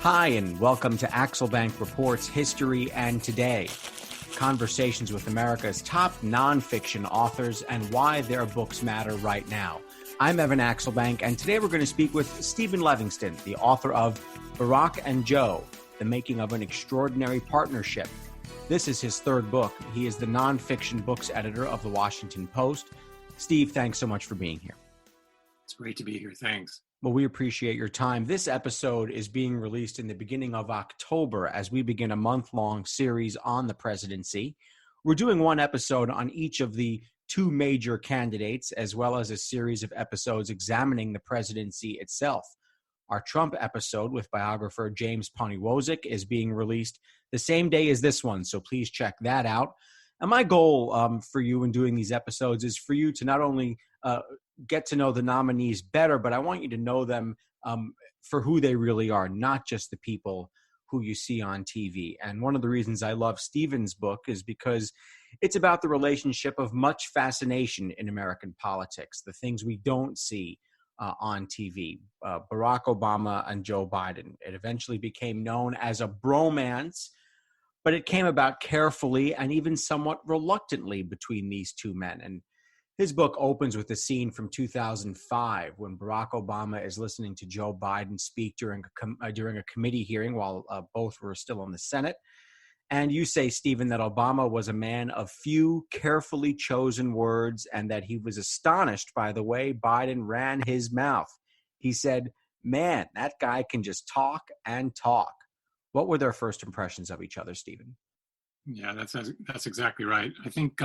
Hi, and welcome to Axelbank Reports History and Today. Conversations with America's top nonfiction authors and why their books matter right now. I'm Evan Axelbank, and today we're going to speak with Steven Levingston, the author of Barack and Joe, The Making of an Extraordinary Partnership. This is his third book. He is the nonfiction books editor of The Washington Post. Steve, thanks so much for being here. It's great to be here. Thanks. Well, we appreciate your time. This episode is being released in the beginning of October as we begin a month-long series on the presidency. We're doing one episode on each of the two major candidates, as well as a series of episodes examining the presidency itself. Our Trump episode with biographer James Poniwozik is being released the same day as this one, so please check that out. And my goal for you in doing these episodes is for you to not only get to know the nominees better, but I want you to know them for who they really are, not just the people who you see on TV. And one of the reasons I love Steven's book is because it's about the relationship of much fascination in American politics, the things we don't see on TV. Barack Obama and Joe Biden. It eventually became known as a bromance, but it came about carefully and even somewhat reluctantly between these two men. And his book opens with a scene from 2005 when Barack Obama is listening to Joe Biden speak during a committee hearing while both were still in the Senate. And you say, Stephen, that Obama was a man of few carefully chosen words and that he was astonished by the way Biden ran his mouth. He said, "Man, that guy can just talk and talk." What were their first impressions of each other, Stephen? Yeah, that's exactly right. I think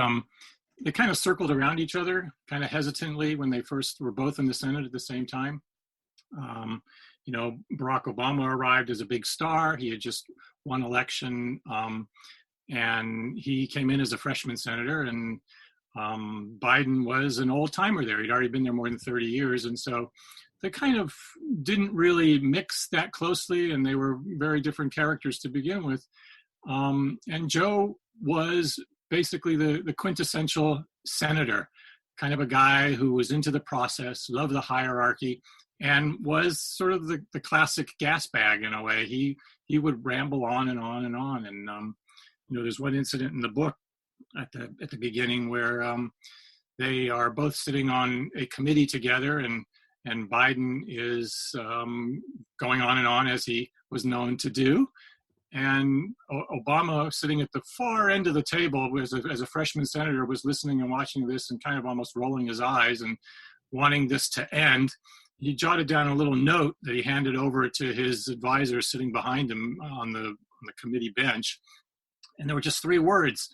they kind of circled around each other, kind of hesitantly when they first were both in the Senate at the same time. Barack Obama arrived as a big star. He had just won election, and he came in as a freshman senator, and Biden was an old timer there. He'd already been there more than 30 years. And so they kind of didn't really mix that closely, and they were very different characters to begin with. And Joe was basically the quintessential senator, kind of a guy who was into the process, loved the hierarchy, and was sort of the classic gas bag in a way. He would ramble on and on and on. And there's one incident in the book at the beginning where they are both sitting on a committee together, and Biden is going on and on as he was known to do. And Obama, sitting at the far end of the table as a freshman senator, was listening and watching this and kind of almost rolling his eyes and wanting this to end. He jotted down a little note that he handed over to his advisor sitting behind him on the committee bench. And there were just three words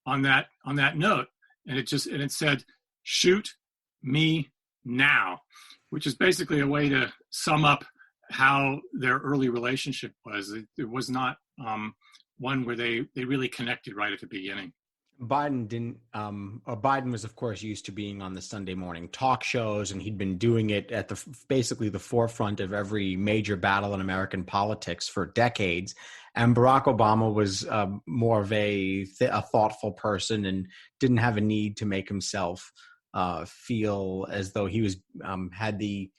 on that note. And it said, "Shoot me now," which is basically a way to sum up how their early relationship was. It was not one where they really connected right at the beginning. Biden was, of course, used to being on the Sunday morning talk shows, and he'd been doing it at basically the forefront of every major battle in American politics for decades. And Barack Obama was more of a thoughtful person and didn't have a need to make himself feel as though he was had the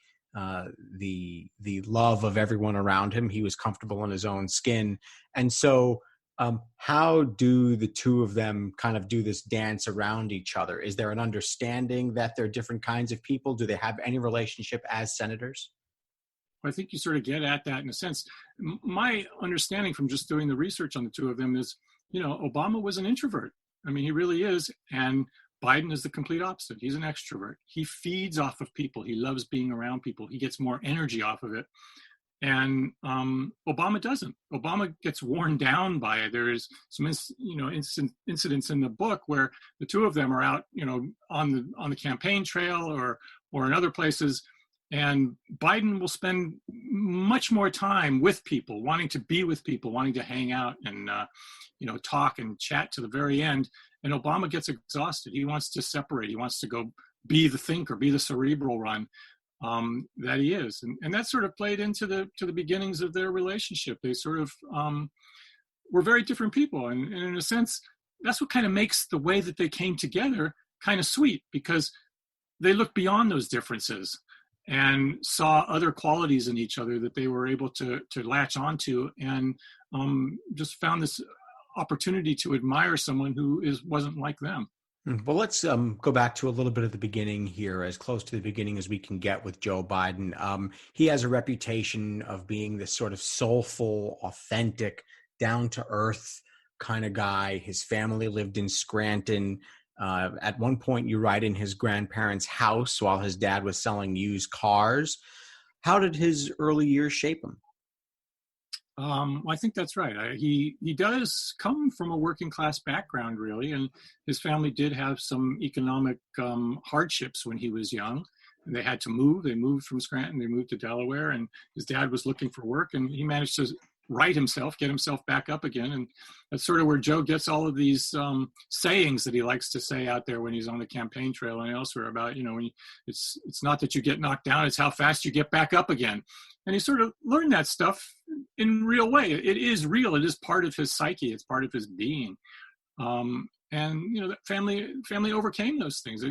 love of everyone around him. He was comfortable in his own skin. And so how do the two of them kind of do this dance around each other? Is there an understanding that they're different kinds of people? Do they have any relationship as senators? I think you sort of get at that in a sense. My understanding from just doing the research on the two of them is, Obama was an introvert. I mean, he really is. And Biden is the complete opposite. He's an extrovert. He feeds off of people. He loves being around people. He gets more energy off of it. And Obama doesn't. Obama gets worn down by it. There is some, incidents in the book where the two of them are out, on the campaign trail or in other places, and Biden will spend much more time with people, wanting to be with people, wanting to hang out and talk and chat to the very end. And Obama gets exhausted. He wants to separate. He wants to go be the thinker, be the cerebral one that he is. And that sort of played into the beginnings of their relationship. They sort of were very different people. And in a sense, that's what kind of makes the way that they came together kind of sweet, because they look beyond those differences. and saw other qualities in each other that they were able to latch onto, and just found this opportunity to admire someone who wasn't like them. Well, let's go back to a little bit of the beginning here, as close to the beginning as we can get with Joe Biden. He has a reputation of being this sort of soulful, authentic, down-to-earth kind of guy. His family lived in Scranton. At one point, you write in his grandparents' house while his dad was selling used cars. How did his early years shape him? I think that's right. He does come from a working class background, really, and his family did have some economic hardships when he was young. And they had to move. They moved from Scranton. They moved to Delaware, and his dad was looking for work, and he managed to right himself, get himself back up again. And that's sort of where Joe gets all of these sayings that he likes to say out there when he's on the campaign trail and elsewhere about, it's not that you get knocked down, it's how fast you get back up again. And he sort of learned that stuff in real way. It is real. It is part of his psyche. It's part of his being. And that family overcame those things.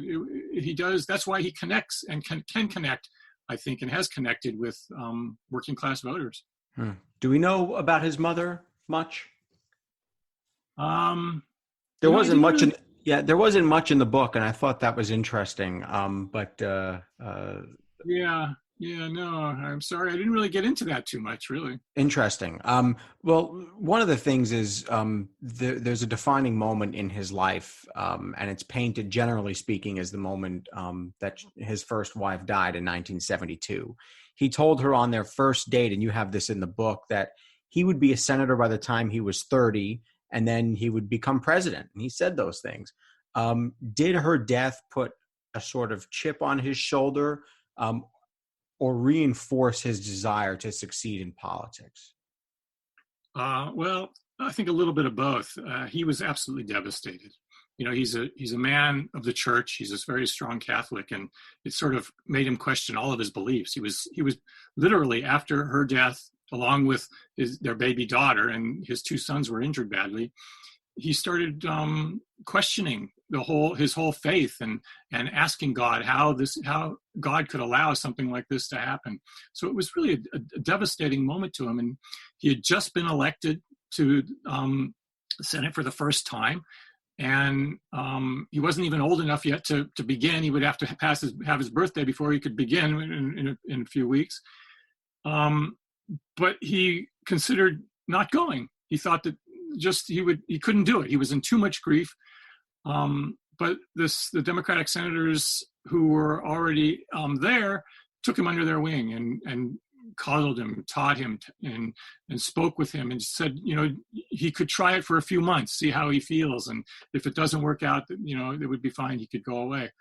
He does. That's why he connects and can connect, I think, and has connected with working class voters. Do we know about his mother much? There wasn't much there wasn't much in the book, and I thought that was interesting. No, I'm sorry. I didn't really get into that too much, really. Interesting. Well, one of the things is there's a defining moment in his life, and it's painted, generally speaking, as the moment that his first wife died in 1972. He told her on their first date, and you have this in the book, that he would be a senator by the time he was 30, and then he would become president. And he said those things. Did her death put a sort of chip on his shoulder, or reinforce his desire to succeed in politics? Well, I think a little bit of both. He was absolutely devastated. He's a man of the church. He's a very strong Catholic, and it sort of made him question all of his beliefs. He was literally, after her death, along with their baby daughter, and his two sons were injured badly, he started questioning his whole faith and asking God how God could allow something like this to happen. So it was really a devastating moment to him, and he had just been elected to the Senate for the first time, and he wasn't even old enough yet to begin. He would have to have his birthday before he could begin in a few weeks. But he considered not going. He thought that he couldn't do it. He was in too much grief. But the Democratic senators who were already there took him under their wing and coddled him, taught him, and spoke with him, and said, he could try it for a few months, see how he feels, and if it doesn't work out, it would be fine. He could go away.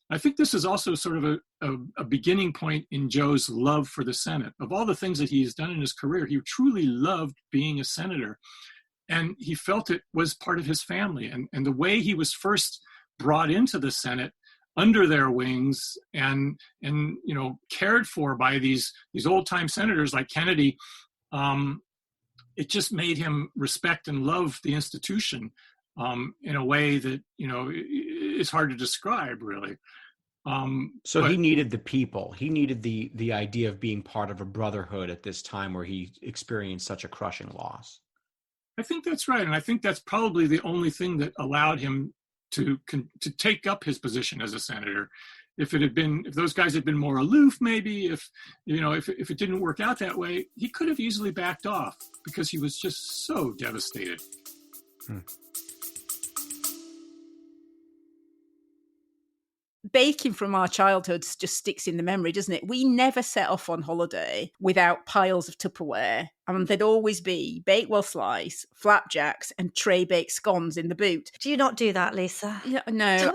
I think this is also sort of a beginning point in Joe's love for the Senate. Of all the things that he's done in his career, he truly loved being a senator. And he felt it was part of his family. And the way he was first brought into the Senate under their wings and cared for by these old-time senators like Kennedy, it just made him respect and love the institution in a way that, it's hard to describe, really. But he needed the people. He needed the idea of being part of a brotherhood at this time where he experienced such a crushing loss. I think that's right. And I think that's probably the only thing that allowed him to take up his position as a senator. If those guys had been more aloof, maybe if it didn't work out that way, he could have easily backed off because he was just so devastated. Baking from our childhoods just sticks in the memory, doesn't it? We never set off on holiday without piles of Tupperware. And there'd always be Bakewell slice, flapjacks, and tray baked scones in the boot. Do you not do that, Lisa? No.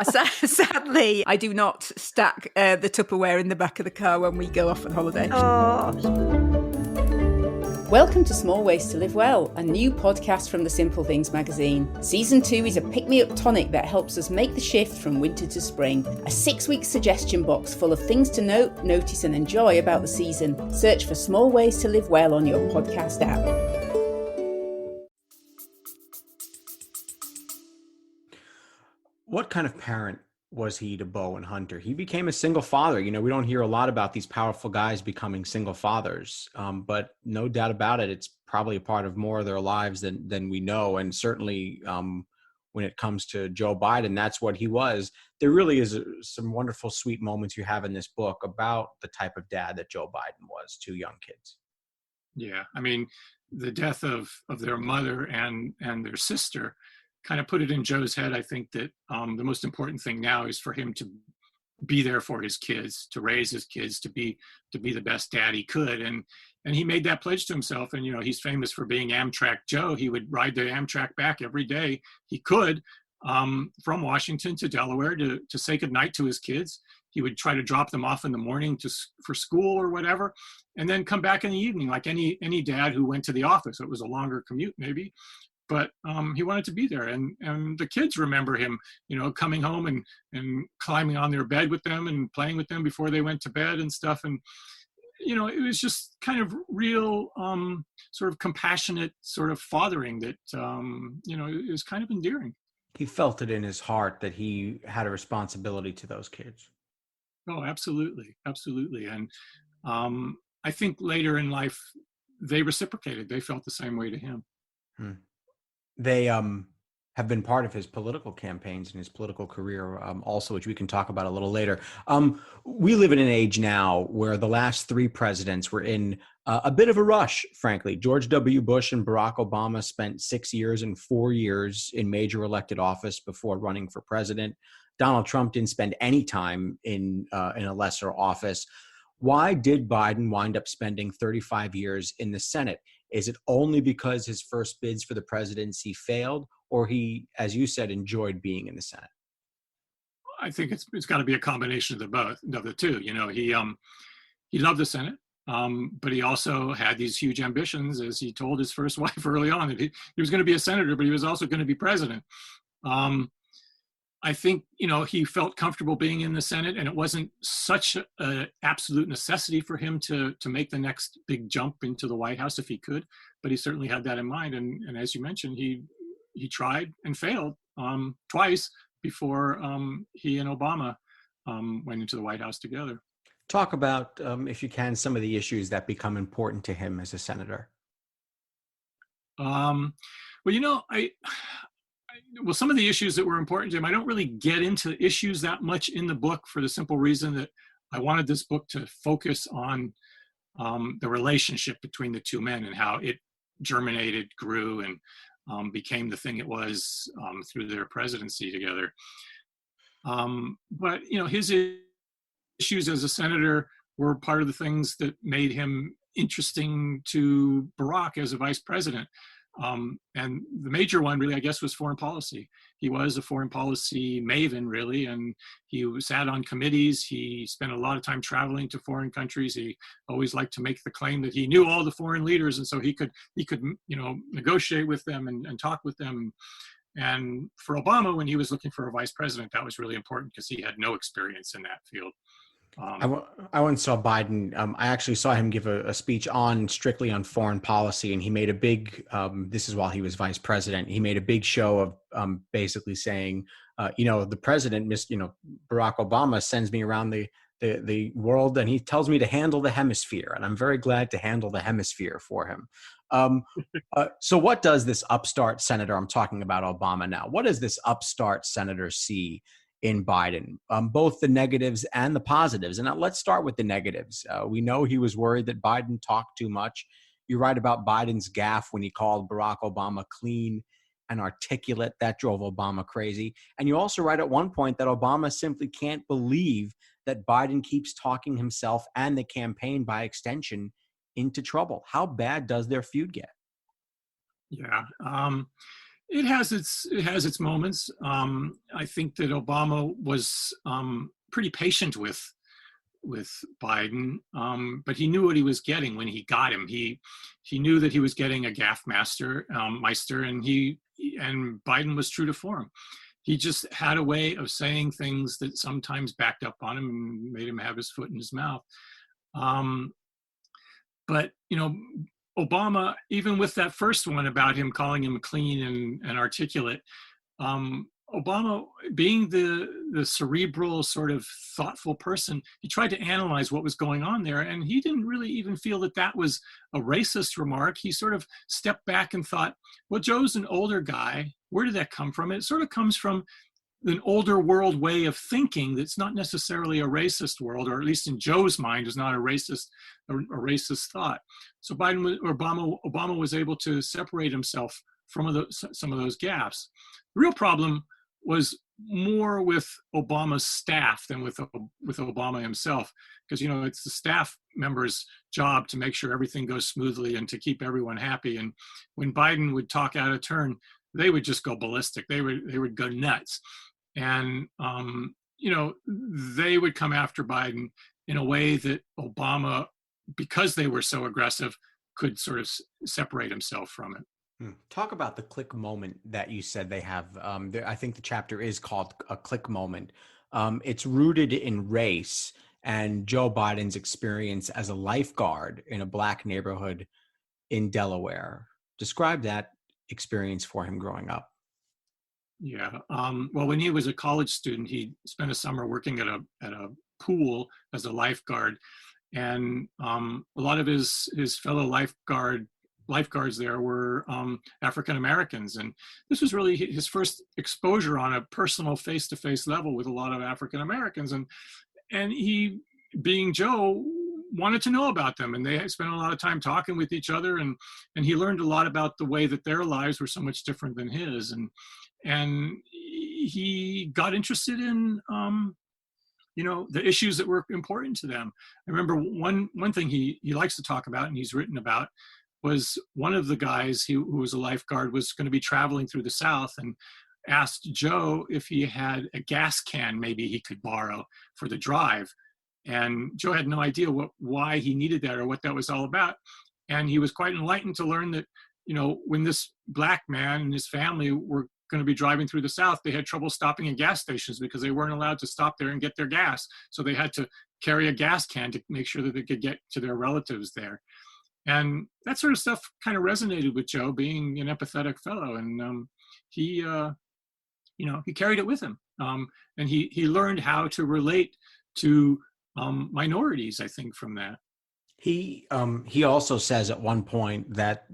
Sadly, I do not stack the Tupperware in the back of the car when we go off on holiday. Oh. Welcome to Small Ways to Live Well, a new podcast from the Simple Things magazine. Season 2 is a pick-me-up tonic that helps us make the shift from winter to spring. A 6-week suggestion box full of things to note, notice and enjoy about the season. Search for Small Ways to Live Well on your podcast app. What kind of parent was he to Bo and Hunter. He became a single father. You know, we don't hear a lot about these powerful guys becoming single fathers, but no doubt about it, it's probably a part of more of their lives than we know. And certainly when it comes to Joe Biden, that's what he was. There really is some wonderful, sweet moments you have in this book about the type of dad that Joe Biden was to young kids. Yeah, I mean, the death of their mother and their sister kind of put it in Joe's head, I think, that the most important thing now is for him to be there for his kids, to raise his kids, to be the best dad he could. And he made that pledge to himself. And, you know, he's famous for being Amtrak Joe. He would ride the Amtrak back every day he could, from Washington to Delaware to say goodnight to his kids. He would try to drop them off in the morning for school or whatever, and then come back in the evening like any dad who went to the office. It was a longer commute maybe, but he wanted to be there. And the kids remember him, you know, coming home and climbing on their bed with them and playing with them before they went to bed and stuff. And, you know, it was just kind of real sort of compassionate sort of fathering that, you know, is kind of endearing. He felt it in his heart that he had a responsibility to those kids. Oh, absolutely. Absolutely. And I think later in life, they reciprocated. They felt the same way to him. They have been part of his political campaigns and his political career also, which we can talk about a little later. We live in an age now where the last three presidents were in a bit of a rush, frankly. George W. Bush and Barack Obama spent 6 years and 4 years in major elected office before running for president. Donald Trump didn't spend any time in a lesser office. Why did Biden wind up spending 35 years in the Senate? Is it only because his first bids for the presidency failed, or he, as you said, enjoyed being in the Senate? I think it's got to be a combination of the two. You know, he loved the Senate, but he also had these huge ambitions, as he told his first wife early on, that he was going to be a senator, but he was also going to be president. I think, you know, he felt comfortable being in the Senate, and it wasn't such an absolute necessity for him to make the next big jump into the White House if he could, but he certainly had that in mind. And as you mentioned, he tried and failed twice before he and Obama went into the White House together. Talk about, if you can, some of the issues that become important to him as a senator. Well, you know, well, some of the issues that were important to him, I don't really get into issues that much in the book for the simple reason that I wanted this book to focus on the relationship between the two men and how it germinated, grew, and became the thing it was through their presidency together. But, you know, his issues as a senator were part of the things that made him interesting to Barack as a vice president. And the major one really, I guess, was foreign policy. He was a foreign policy maven, really, and he sat on committees. He spent a lot of time traveling to foreign countries. He always liked to make the claim that he knew all the foreign leaders, and so he could, you know, negotiate with them and talk with them. And for Obama, when he was looking for a vice president, that was really important because he had no experience in that field. I once saw Biden. I actually saw him give a speech strictly on foreign policy, and he made a big. This is while he was vice president. He made a big show of basically saying, you know, the president, Barack Obama, sends me around the world, and he tells me to handle the hemisphere, and I'm very glad to handle the hemisphere for him. So, what does this upstart senator? I'm talking about Obama now. What does this upstart senator see in Biden, both the negatives and the positives? And now let's start with the negatives. We know he was worried that Biden talked too much. You write about Biden's gaffe when he called Barack Obama clean and articulate. That drove Obama crazy. And you also write at one point that Obama simply can't believe that Biden keeps talking himself and the campaign, by extension, into trouble. How bad does their feud get? Yeah. It has its moments. I think that Obama was pretty patient with Biden, but he knew what he was getting when he got him. He knew that he was getting a gaffe meister, and Biden was true to form. He just had a way of saying things that sometimes backed up on him and made him have his foot in his mouth. But you know, Obama, even with that first one about him calling him clean and articulate, Obama, being the cerebral, sort of thoughtful person, he tried to analyze what was going on there, and he didn't really even feel that that was a racist remark. He sort of stepped back and thought, well, Joe's an older guy. Where did that come from? It sort of comes from an older world way of thinking that's not necessarily a racist world, or at least in Joe's mind is not a racist thought. So Obama was able to separate himself from some of those gaps. The real problem was more with Obama's staff than with Obama himself, because it's the staff members' job to make sure everything goes smoothly and to keep everyone happy. And when Biden would talk out of turn, they would just go ballistic. They would go nuts, and they would come after Biden in a way that Obama, because they were so aggressive, could sort of separate himself from it. Talk about the click moment that you said they have. I think the chapter is called A Click Moment. It's rooted in race and Joe Biden's experience as a lifeguard in a Black neighborhood in Delaware. Describe that experience for him growing up. Yeah. Well, when he was a college student, he spent a summer working at a pool as a lifeguard, and a lot of his fellow lifeguards there were African Americans, and this was really his first exposure on a personal, face-to-face level with a lot of African Americans, and he, being Joe, wanted to know about them, and they spent a lot of time talking with each other, and he learned a lot about the way that their lives were so much different than his, and he got interested in the issues that were important to them. I remember one thing he likes to talk about, and he's written about, was one of the guys who was a lifeguard was going to be traveling through the South and asked Joe if he had a gas can maybe he could borrow for the drive. And Joe had no idea why he needed that or what that was all about. And he was quite enlightened to learn that, when this Black man and his family were going to be driving through the South, they had trouble stopping at gas stations because they weren't allowed to stop there and get their gas. So they had to carry a gas can to make sure that they could get to their relatives there. And that sort of stuff kind of resonated with Joe, being an empathetic fellow. And he carried it with him. And he learned how to relate to minorities, I think, from that. He also says at one point that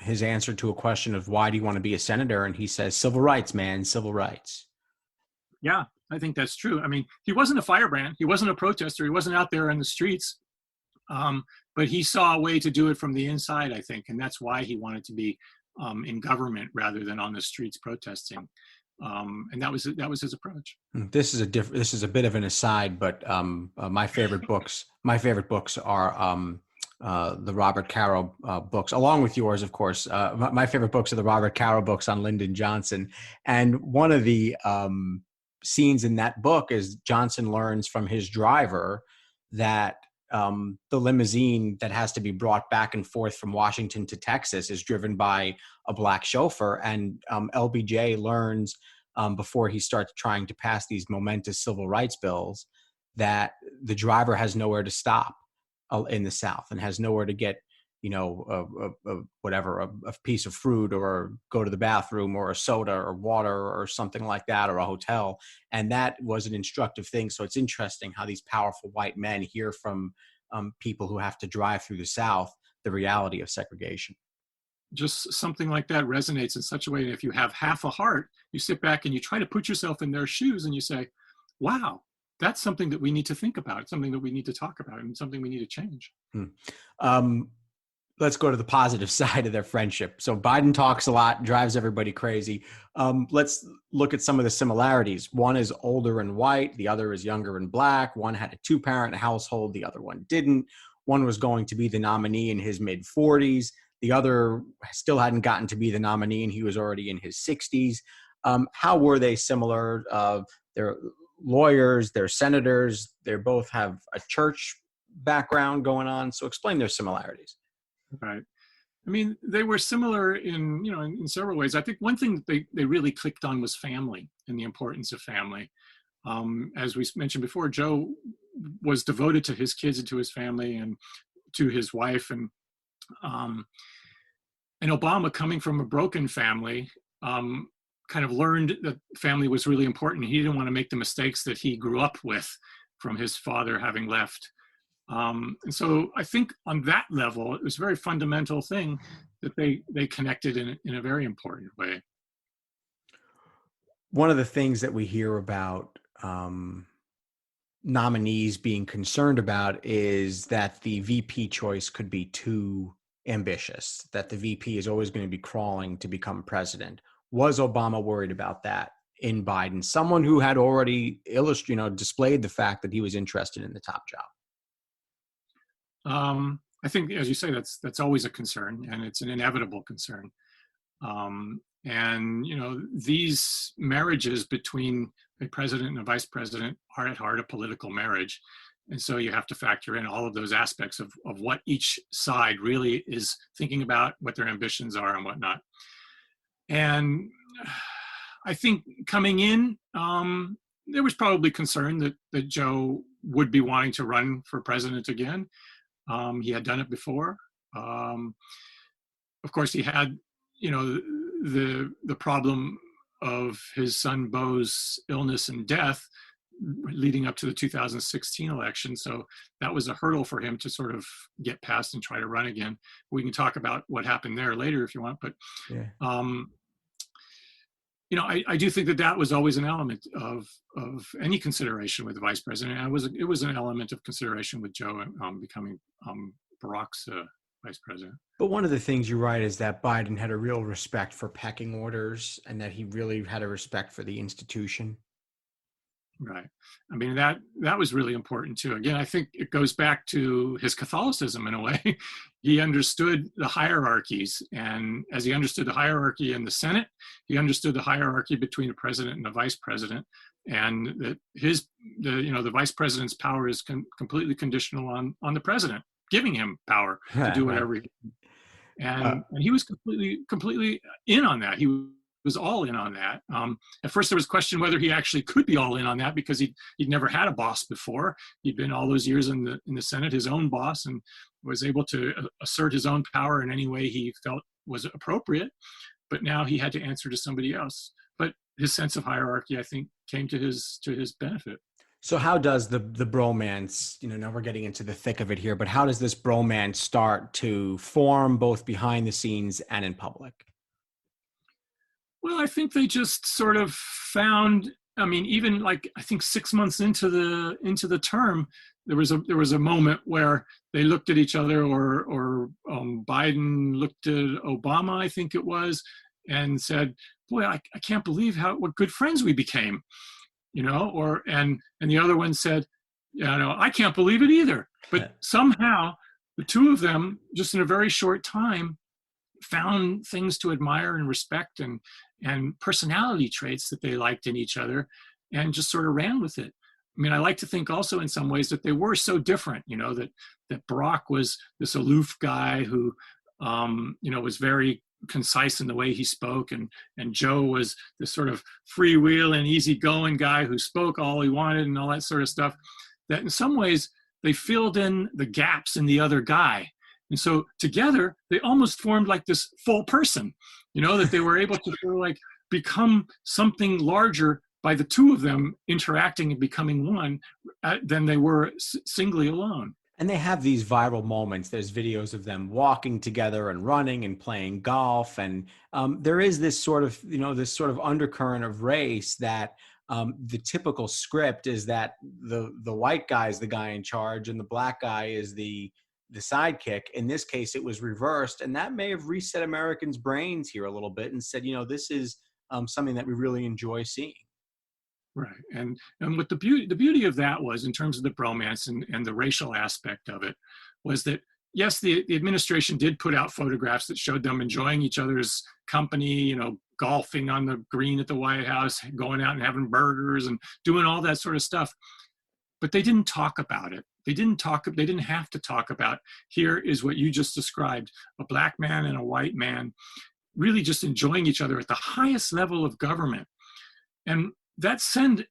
his answer to a question of why do you want to be a senator, and he says, civil rights, man, civil rights. Yeah, I think that's true. I mean, he wasn't a firebrand. He wasn't a protester. He wasn't out there in the streets. But he saw a way to do it from the inside, I think, and that's why he wanted to be in government rather than on the streets protesting. And that was his approach. This is a bit of an aside, but my favorite books are the Robert Caro books, along with yours, of course. My favorite books are the Robert Caro books on Lyndon Johnson, and one of the scenes in that book is Johnson learns from his driver that the limousine that has to be brought back and forth from Washington to Texas is driven by a Black chauffeur. And LBJ learns before he starts trying to pass these momentous civil rights bills that the driver has nowhere to stop in the South and has nowhere to get, a piece of fruit or go to the bathroom or a soda or water or something like that, or a hotel. And that was an instructive thing. So it's interesting how these powerful white men hear from people who have to drive through the South the reality of segregation. Just something like that resonates in such a way that if you have half a heart, you sit back and you try to put yourself in their shoes and you say, wow, that's something that we need to think about. It's something that we need to talk about and something we need to change. Let's go to the positive side of their friendship. So Biden talks a lot, drives everybody crazy. Let's look at some of the similarities. One is older and white. The other is younger and Black. One had a 2-parent household. The other one didn't. One was going to be the nominee in his mid-40s. The other still hadn't gotten to be the nominee, and he was already in his 60s. How were they similar? They're lawyers. They're senators. They both have a church background going on. So explain their similarities. Right. I mean, they were similar in several ways. I think one thing that they really clicked on was family and the importance of family. As we mentioned before, Joe was devoted to his kids and to his family and to his wife. And Obama, coming from a broken family, kind of learned that family was really important. He didn't want to make the mistakes that he grew up with from his father having left. And so I think on that level, it was a very fundamental thing that they connected in a very important way. One of the things that we hear about nominees being concerned about is that the VP choice could be too ambitious, that the VP is always going to be crawling to become president. Was Obama worried about that in Biden, someone who had already displayed the fact that he was interested in the top job? I think, as you say, that's always a concern, and it's an inevitable concern. And these marriages between a president and a vice president are at heart a political marriage. And so you have to factor in all of those aspects of what each side really is thinking about, what their ambitions are and whatnot. And I think coming in, there was probably concern that Joe would be wanting to run for president again. He had done it before. Of course, he had, the problem of his son Beau's illness and death leading up to the 2016 election. So that was a hurdle for him to sort of get past and try to run again. We can talk about what happened there later if you want, but yeah. I do think that was always an element of any consideration with the vice president. And it was an element of consideration with Joe becoming Barack's vice president. But one of the things you write is that Biden had a real respect for pecking orders and that he really had a respect for the institution. Right. I mean, that was really important too. Again, I think it goes back to his Catholicism in a way. He understood the hierarchies, and as he understood the hierarchy in the Senate, he understood the hierarchy between the president and the vice president, and that the vice president's power is completely conditional on the president giving him power to do whatever he can. And he was completely in on that. He was all in on that. At first, there was question whether he actually could be all in on that because he'd never had a boss before. He'd been all those years in the Senate, his own boss, and was able to assert his own power in any way he felt was appropriate. But now he had to answer to somebody else. But his sense of hierarchy, I think, came to his benefit. So how does the bromance, now we're getting into the thick of it here, but how does this bromance start to form both behind the scenes and in public? Well, I think they just sort of found, even like, I think 6 months into the term, there was a moment where they looked at each other or Biden looked at Obama, I think it was, and said, boy, I can't believe what good friends we became. And the other one said, I can't believe it either. But somehow the two of them, just in a very short time, found things to admire and respect and personality traits that they liked in each other and just sort of ran with it. I like to think also in some ways that they were so different, that Barack was this aloof guy who, was very concise in the way he spoke, and Joe was this sort of freewheeling, easygoing guy who spoke all he wanted and all that sort of stuff, that in some ways they filled in the gaps in the other guy. And so together they almost formed like this full person, that they were able to sort of like become something larger by the two of them interacting and becoming one than they were singly alone. And they have these viral moments. There's videos of them walking together and running and playing golf. And there is this sort of undercurrent of race that the typical script is that the white guy is the guy in charge and the black guy is the sidekick. In this case, it was reversed. And that may have reset Americans' brains here a little bit and said, this is something that we really enjoy seeing. Right. And what the beauty of that was, in terms of the bromance and the racial aspect of it, was that, yes, the administration did put out photographs that showed them enjoying each other's company, golfing on the green at the White House, going out and having burgers and doing all that sort of stuff. But they didn't talk about it. They didn't have to talk about, here is what you just described, a black man and a white man really just enjoying each other at the highest level of government. And that sent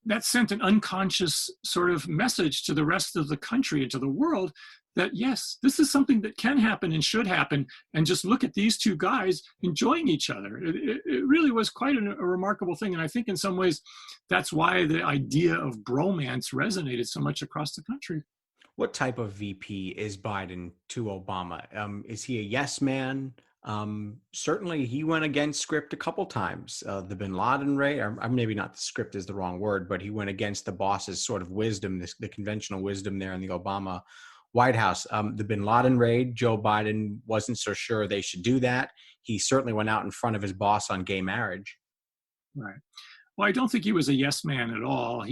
an unconscious sort of message to the rest of the country and to the world that, yes, this is something that can happen and should happen. And just look at these two guys enjoying each other. It really was quite a remarkable thing. And I think in some ways, that's why the idea of bromance resonated so much across the country. What type of VP is Biden to Obama? Is he a yes man? Certainly, he went against script a couple times. The Bin Laden raid, or maybe not the script is the wrong word, but he went against the boss's sort of wisdom, the conventional wisdom there in the Obama White House. The Bin Laden raid, Joe Biden wasn't so sure they should do that. He certainly went out in front of his boss on gay marriage. Right. Well, I don't think he was a yes man at all.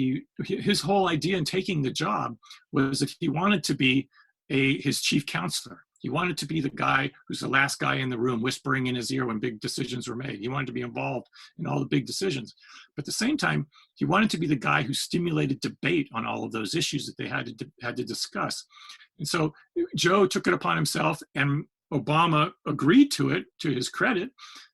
His whole idea in taking the job was that he wanted to be his chief counselor. He wanted to be the guy who's the last guy in the room whispering in his ear when big decisions were made. He wanted to be involved in all the big decisions. But at the same time, he wanted to be the guy who stimulated debate on all of those issues that they had to discuss. And so Joe took it upon himself, and Obama agreed to it, to his credit,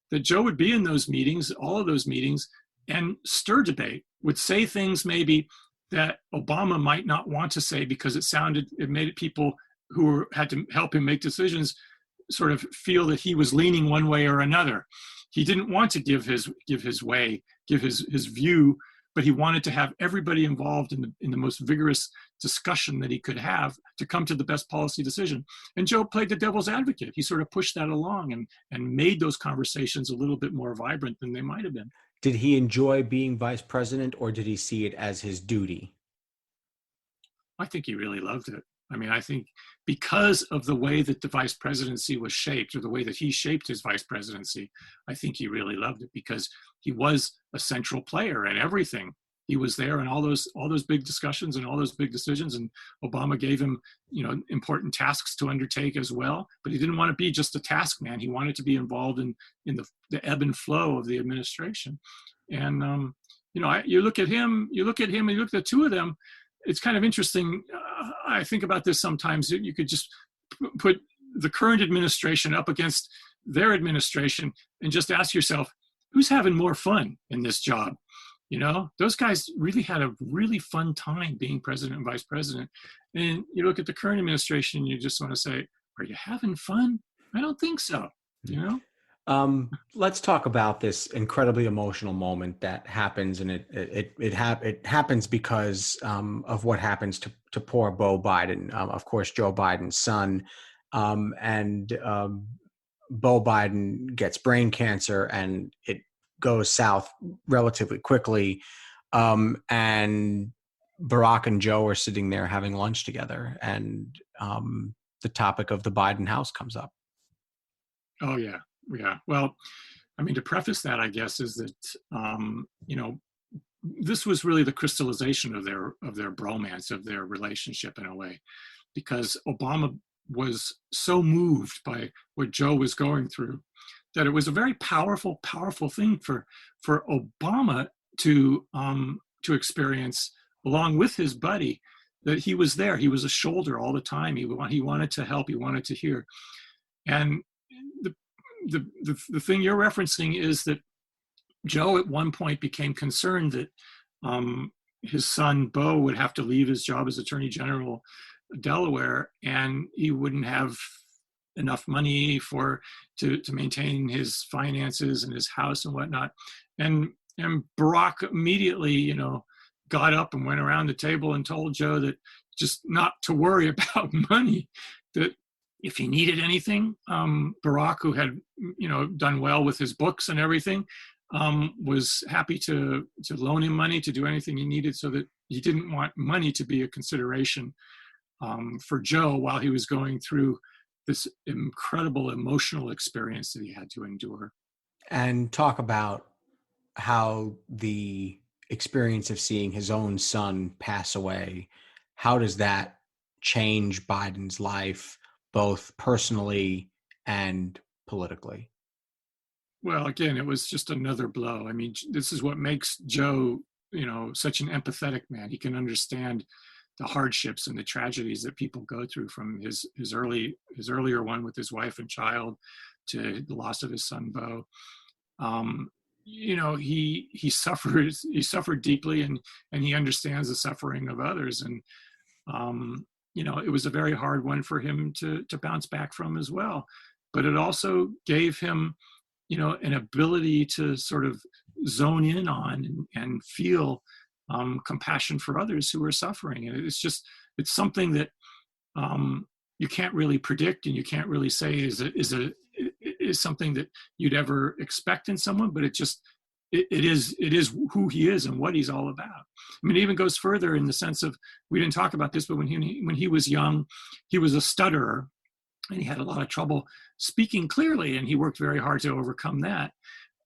that Joe would be in those meetings, all of those meetings, and stir debate, would say things maybe that Obama might not want to say because it made people who had to help him make decisions sort of feel that he was leaning one way or another. He didn't want to give his view, but he wanted to have everybody involved in the most vigorous discussion that he could have to come to the best policy decision. And Joe played the devil's advocate. He sort of pushed that along and made those conversations a little bit more vibrant than they might have been. Did he enjoy being vice president, or did he see it as his duty? I think he really loved it. I mean, I think because of the way that the vice presidency was shaped, or the way that he shaped his vice presidency, I think he really loved it because he was a central player in everything. He was there in all those big discussions and all those big decisions, and Obama gave him, important tasks to undertake as well. But he didn't want to be just a task man. He wanted to be involved in the ebb and flow of the administration. And you look at him, and you look at the two of them. It's kind of interesting. I think about this sometimes. You could just put the current administration up against their administration and just ask yourself, who's having more fun in this job? Those guys really had a really fun time being president and vice president. And you look at the current administration, you just want to say, are you having fun? I don't think so. Let's talk about this incredibly emotional moment that happens, and it happens because of what happens to poor Beau Biden, of course, Joe Biden's son, and Beau Biden gets brain cancer, and it goes south relatively quickly, and Barack and Joe are sitting there having lunch together, and the topic of the Biden house comes up. Oh yeah. Yeah. Well, I mean, to preface that, I guess, is that, this was really the crystallization of their bromance, of their relationship in a way, because Obama was so moved by what Joe was going through that it was a very powerful thing for Obama to experience, along with his buddy, that he was there. He was a shoulder all the time. He wanted to help. He wanted to hear. And the thing you're referencing is that Joe at one point became concerned that his son Beau would have to leave his job as Attorney General of Delaware, and he wouldn't have enough money to maintain his finances and his house and whatnot. And Barack immediately, got up and went around the table and told Joe that just not to worry about money, that if he needed anything, Barack, who had, done well with his books and everything, was happy to loan him money to do anything he needed, so that he didn't want money to be a consideration for Joe while he was going through this incredible emotional experience that he had to endure. And talk about how the experience of seeing his own son pass away, how does that change Biden's life, both personally and politically? Well, again, it was just another blow. I mean, this is what makes Joe, such an empathetic man. He can understand the hardships and the tragedies that people go through, from his earlier one with his wife and child to the loss of his son Beau. He suffered deeply, and he understands the suffering of others. And it was a very hard one for him to bounce back from as well. But it also gave him, an ability to sort of zone in on and feel compassion for others who are suffering. And it's something that you can't really predict, and you can't really say is something that you'd ever expect in someone, but it is who he is and what he's all about. I mean, it even goes further in the sense of, we didn't talk about this, but when he was young, he was a stutterer, and he had a lot of trouble speaking clearly, and he worked very hard to overcome that.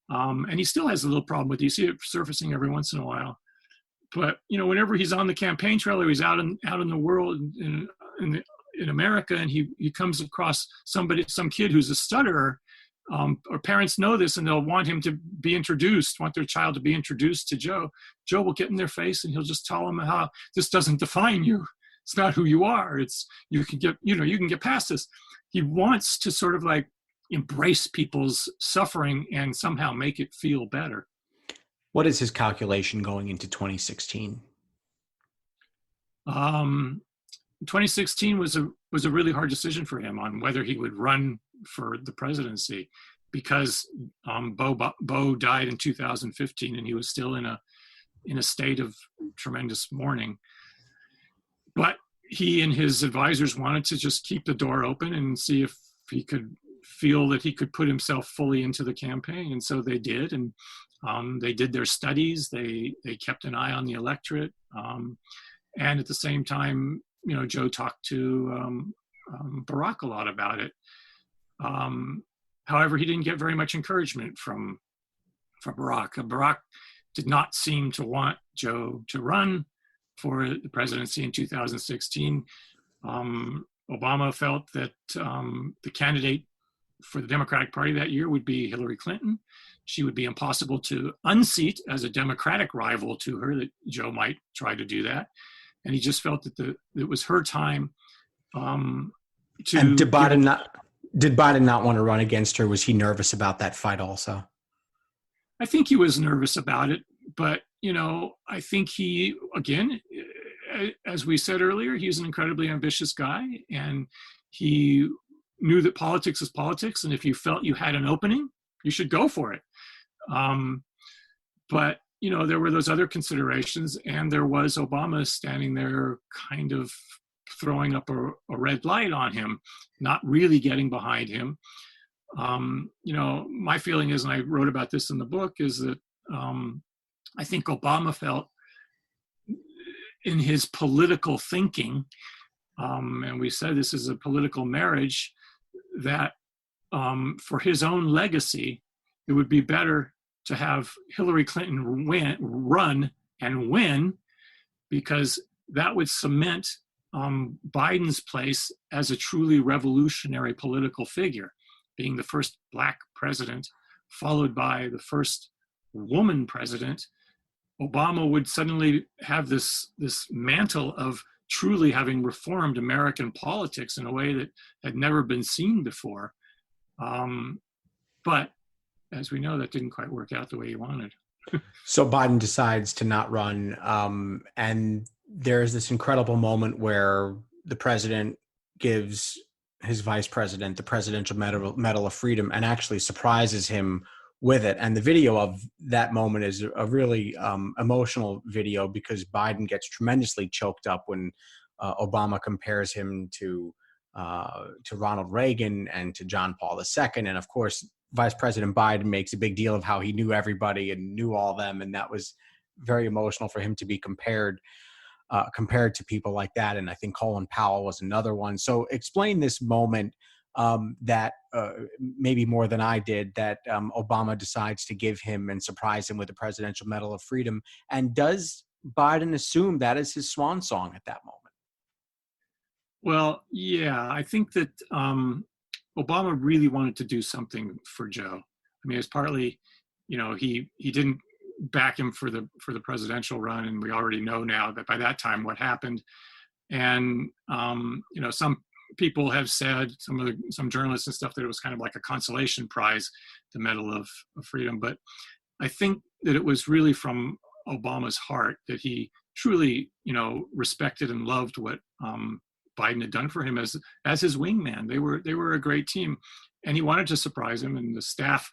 And he still has a little problem with it. You see it surfacing every once in a while. But whenever he's on the campaign trail, or he's out in the world in America, and he comes across some kid who's a stutterer, or parents know this, and they'll want their child to be introduced to Joe. Joe will get in their face, and he'll just tell them how this doesn't define you. It's not who you are. You can get past this. He wants to sort of like embrace people's suffering and somehow make it feel better. What is his calculation going into 2016? 2016 was a really hard decision for him on whether he would run for the presidency, because Bo died in 2015, and he was still in a state of tremendous mourning. But he and his advisors wanted to just keep the door open and see if he could feel that he could put himself fully into the campaign, and so they did. And they did their studies. They kept an eye on the electorate, and at the same time, Joe talked to Barack a lot about it. However, he didn't get very much encouragement from Barack. Barack did not seem to want Joe to run for the presidency in 2016. Obama felt that the candidate for the Democratic Party that year would be Hillary Clinton. She would be impossible to unseat as a Democratic rival to her, that Joe might try to do that. And he just felt that it was her time to... And did Biden not want to run against her? Was he nervous about that fight also? I think he was nervous about it, but, I think he, again, as we said earlier, he's an incredibly ambitious guy, and he knew that politics is politics, and if you felt you had an opening, you should go for it. But, there were those other considerations, and there was Obama standing there kind of throwing up a red light on him, not really getting behind him. My feeling is, and I wrote about this in the book, is that I think Obama felt in his political thinking, and we said this is a political marriage, that for his own legacy, it would be better to have Hillary Clinton run and win, because that would cement Biden's place as a truly revolutionary political figure, being the first Black president, followed by the first woman president. Obama would suddenly have this mantle of truly having reformed American politics in a way that had never been seen before. But as we know, that didn't quite work out the way he wanted. So Biden decides to not run. And there's this incredible moment where the president gives his vice president the Presidential Medal of Freedom and actually surprises him with it. And the video of that moment is a really emotional video, because Biden gets tremendously choked up when Obama compares him to Ronald Reagan and to John Paul II. And of course, Vice President Biden makes a big deal of how he knew everybody and knew all them. And that was very emotional for him to be compared to people like that. And I think Colin Powell was another one. So explain this moment that maybe more than I did, that Obama decides to give him and surprise him with the Presidential Medal of Freedom. And does Biden assume that is his swan song at that moment? Well, yeah, I think that Obama really wanted to do something for Joe. I mean, it's partly, he didn't back him for the presidential run, and we already know now that by that time what happened. And some people have said, some journalists and stuff, that it was kind of like a consolation prize, the Medal of Freedom. But I think that it was really from Obama's heart that he truly, respected and loved what Biden had done for him as his wingman. They were a great team, and he wanted to surprise him, and the staff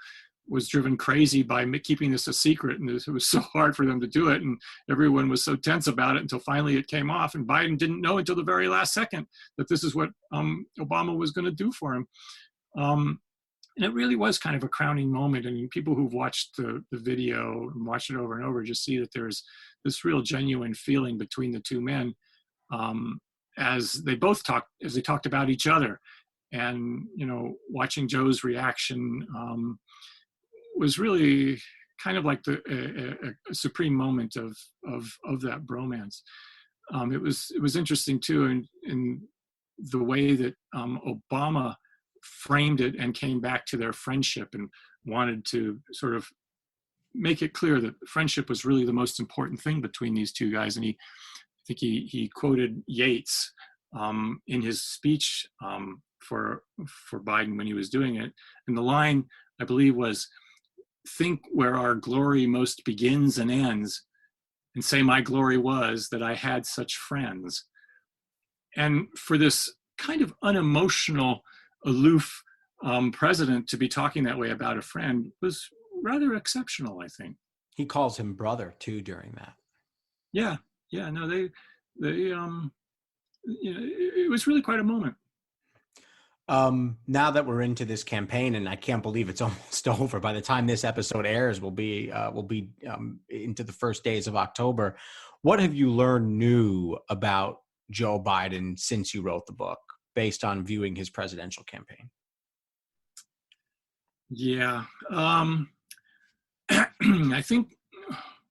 was driven crazy by keeping this a secret, and it was so hard for them to do it, and everyone was so tense about it until finally it came off, and Biden didn't know until the very last second that this is what Obama was going to do for him. And it really was kind of a crowning moment. I mean, people who've watched the video and watched it over and over just see that there's this real genuine feeling between the two men as they talked about each other. And, watching Joe's reaction was really kind of like a supreme moment of that bromance. It was interesting too in the way that Obama framed it and came back to their friendship and wanted to sort of make it clear that friendship was really the most important thing between these two guys. And I think he quoted Yeats in his speech for Biden when he was doing it. And the line, I believe, was, "Think where our glory most begins and ends, and say my glory was that I had such friends." And for this kind of unemotional, aloof president to be talking that way about a friend was rather exceptional, I think. He calls him brother too during that. Yeah. No, they it was really quite a moment. Now that we're into this campaign, and I can't believe it's almost over. By the time this episode airs, we'll be into the first days of October. What have you learned new about Joe Biden since you wrote the book, based on viewing his presidential campaign? Yeah, I think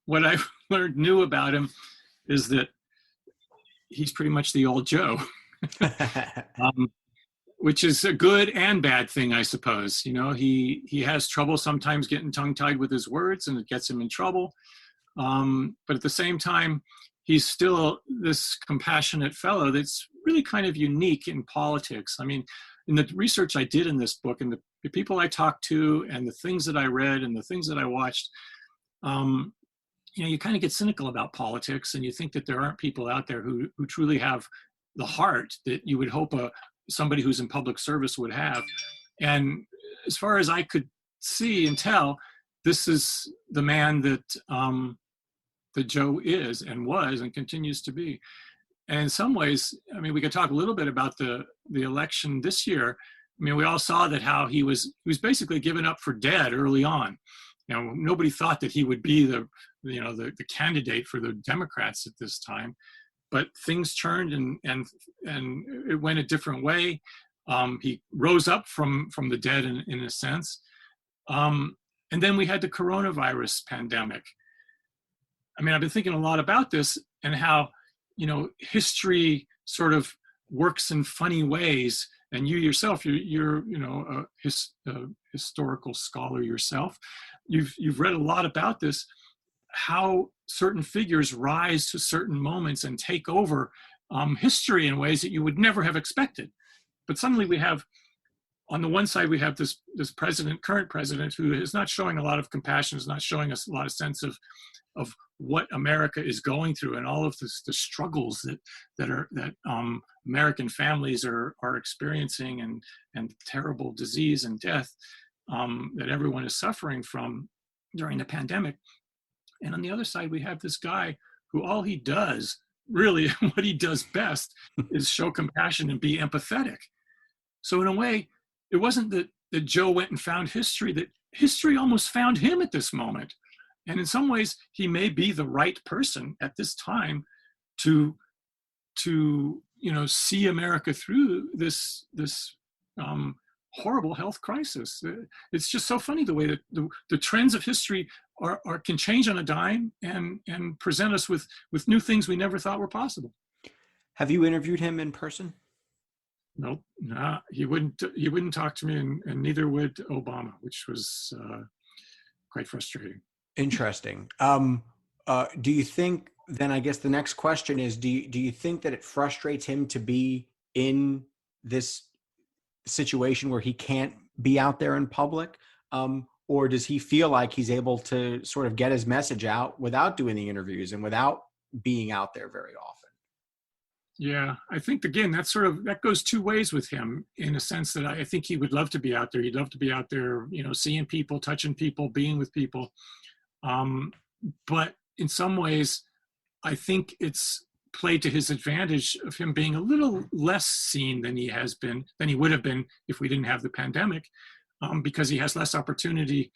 what I've learned new about him is that he's pretty much the old Joe. Which is a good and bad thing, I suppose. He has trouble sometimes getting tongue-tied with his words, and it gets him in trouble. But at the same time, he's still this compassionate fellow that's really kind of unique in politics. I mean, in the research I did in this book, and the people I talked to, and the things that I read, and the things that I watched, you kind of get cynical about politics, and you think that there aren't people out there who truly have the heart that you would hope somebody who's in public service would have. And as far as I could see and tell, this is the man that Joe is and was and continues to be. And in some ways, I mean, we could talk a little bit about the election this year. I mean, we all saw that how he was basically given up for dead early on. Nobody thought that he would be the candidate for the Democrats at this time. But things turned and it went a different way. He rose up from the dead in a sense. And then we had the coronavirus pandemic. I mean, I've been thinking a lot about this and how, history sort of works in funny ways. And you yourself, you're a historical scholar yourself. You've read a lot about this, how certain figures rise to certain moments and take over history in ways that you would never have expected. But suddenly we have, on the one side, we have this current president, who is not showing a lot of compassion, is not showing us a lot of sense of what America is going through, and all of the struggles that American families are experiencing, and terrible disease and death that everyone is suffering from during the pandemic. And on the other side, we have this guy who all he does, really what he does best, is show compassion and be empathetic. So in a way, it wasn't that Joe went and found history, that history almost found him at this moment. And in some ways, he may be the right person at this time to see America through this horrible health crisis. It's just so funny the way that the trends of history can change on a dime and present us with new things we never thought were possible. Have you interviewed him in person? Nope, he wouldn't talk to me, and neither would Obama, which was quite frustrating. Interesting. Do you think, then I guess the next question is, do you think that it frustrates him to be in this situation where he can't be out there in public? Or does he feel like he's able to sort of get his message out without doing the interviews and without being out there very often? Yeah, I think again that goes two ways with him, in a sense that I think he would love to be out there. He'd love to be out there, seeing people, touching people, being with people. But in some ways, I think it's played to his advantage of him being a little less seen than he would have been if we didn't have the pandemic, because he has less opportunity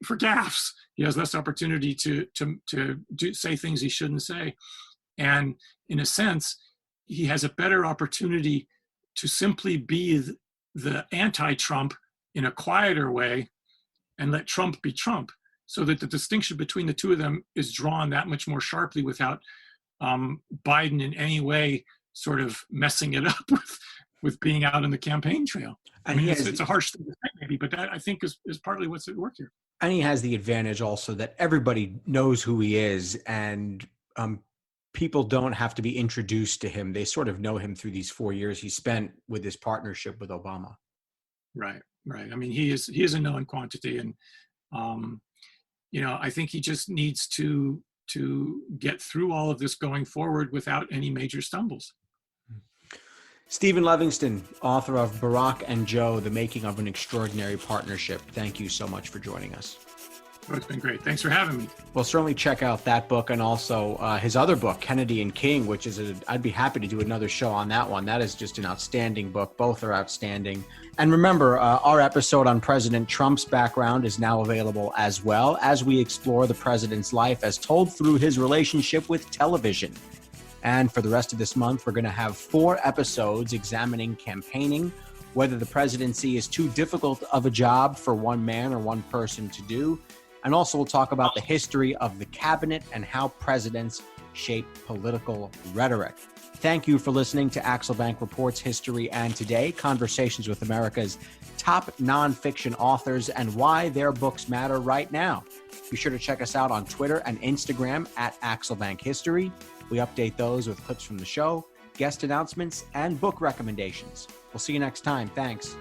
for gaffes. He has less opportunity to say things he shouldn't say, and in a sense, he has a better opportunity to simply be the anti-Trump in a quieter way and let Trump be Trump, so that the distinction between the two of them is drawn that much more sharply without Biden in any way sort of messing it up with being out on the campaign trail. I mean, it's a harsh thing to say maybe, but that I think is partly what's at work here. And he has the advantage also that everybody knows who he is, and people don't have to be introduced to him. They sort of know him through these 4 years he spent with his partnership with Obama. Right. I mean, he is a known quantity, and I think he just needs to get through all of this going forward without any major stumbles. Steven Levingston, author of Barack and Joe, The Making of an Extraordinary Partnership. Thank you so much for joining us. Oh, it's been great. Thanks for having me. Well, certainly check out that book, and also his other book, Kennedy and King, which is I'd be happy to do another show on that one. That is just an outstanding book. Both are outstanding. And remember, our episode on President Trump's background is now available as well, as we explore the president's life as told through his relationship with television. And for the rest of this month, we're going to have 4 episodes examining campaigning, whether the presidency is too difficult of a job for one man or one person to do. And also we'll talk about the history of the cabinet and how presidents shape political rhetoric. Thank you for listening to Axel Bank Reports History and Today, conversations with America's top nonfiction authors and why their books matter right now. Be sure to check us out on Twitter and Instagram at Axel Bank History. We update those with clips from the show, guest announcements, and book recommendations. We'll see you next time. Thanks.